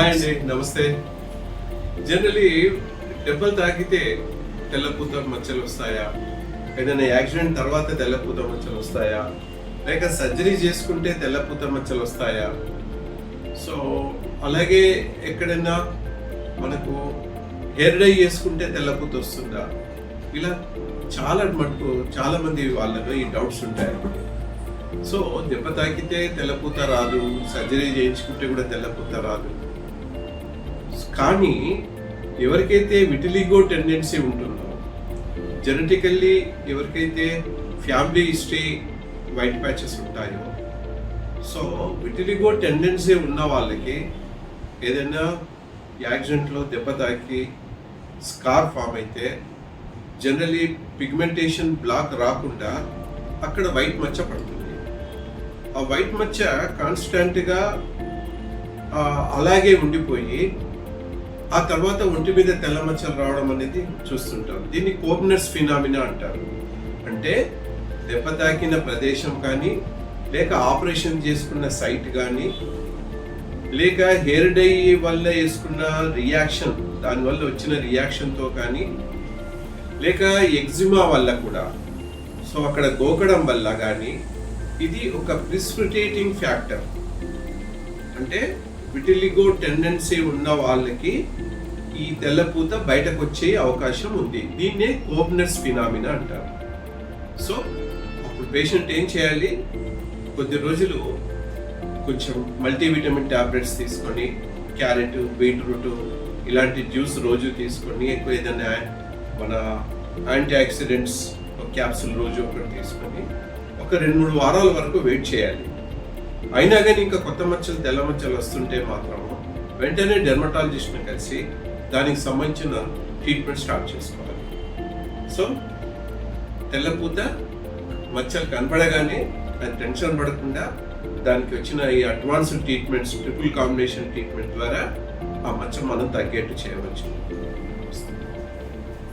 Hi అండి, నమస్తే. Generally దెబ్బలు తాకితే తెల్లపూత మచ్చలు వస్తాయా, ఏదైనా యాక్సిడెంట్ తర్వాత తెల్లపూత మచ్చలు వస్తాయా, లేక సర్జరీ చేసుకుంటే తెల్లపూత మచ్చలు వస్తాయా, సో అలాగే ఎక్కడైనా మనకు హెయిర్ డై చేసుకుంటే తెల్లపూత వస్తుందా, ఇలా చాలా మంది వాళ్ళలో ఈ డౌట్స్ ఉంటాయి. సో దెబ్బ తాకితే తెల్లపూత రాదు, సర్జరీ చేయించుకుంటే కూడా తెల్లపూత రాదు. కానీ ఎవరికైతే విటిలిగో టెండెన్సీ ఉంటుందో, జెనెటికల్లీ ఎవరికైతే ఫ్యామిలీ హిస్టరీ వైట్ ప్యాచెస్ ఉంటాయో, సో విటిలిగో టెండెన్సీ ఉన్న వాళ్ళకి ఏదైనా యాక్సిడెంట్లో దెబ్బ తాకి స్కార్ ఫామ్ అయితే జనరలీ పిగ్మెంటేషన్ బ్లాక్ రాకుండా అక్కడ వైట్ మచ్చ పడుతుంది. ఆ వైట్ మచ్చ కాన్స్టెంట్గా అలాగే ఉండిపోయి ఆ తర్వాత ఒంటి మీద తెల్ల మచ్చలు రావడం అనేది చూస్తుంటాం. దీన్ని కోబ్నెస్ ఫినామినా అంటారు. అంటే దెబ్బ తాకిన ప్రదేశం కానీ, లేక ఆపరేషన్ చేసుకున్న సైట్ కానీ, లేక హెయిర్ డై వల్ల వేసుకున్న రియాక్షన్, దానివల్ల వచ్చిన రియాక్షన్తో కానీ, లేక ఎగ్జిమా వల్ల కూడా, సో అక్కడ గోకడం వల్ల కానీ, ఇది ఒక ప్రిసిపిటేటింగ్ ఫ్యాక్టర్. అంటే విటిలిగో టెండెన్సీ ఉన్న వాళ్ళకి ఈ తెల్లపూత బయటకు వచ్చే అవకాశం ఉంది. దీన్నే కోబ్నెస్ ఫినామినా అంటారు. సో అప్పుడు పేషెంట్ ఏం చేయాలి, కొద్ది రోజులు కొంచెం మల్టీవిటమిన్ టాబ్లెట్స్ తీసుకొని, క్యారెట్, బీట్రూట్ ఇలాంటి జ్యూస్ రోజు తీసుకొని, ఎక్కువ ఏదైనా మన యాంటీ ఆక్సిడెంట్స్ క్యాప్సూల్ రోజు ఒకటి తీసుకొని ఒక 2-3 వారాల వరకు వెయిట్ చేయాలి. అయినా కానీ ఇంకా కొత్త మచ్చలు, తెల్ల మచ్చలు వస్తుంటే మాత్రం వెంటనే డెర్మటాలజిస్ట్ని కలిసి దానికి సంబంధించిన ట్రీట్మెంట్ స్టార్ట్ చేసుకోవాలి. సో తెల్లపూత మచ్చలు కనపడగానే అది టెన్షన్ పడకుండా దానికి వచ్చిన ఈ advanced treatments, triple combination treatment ద్వారా ఆ మచ్చ మనం తగ్గేట్టు చేయవచ్చు.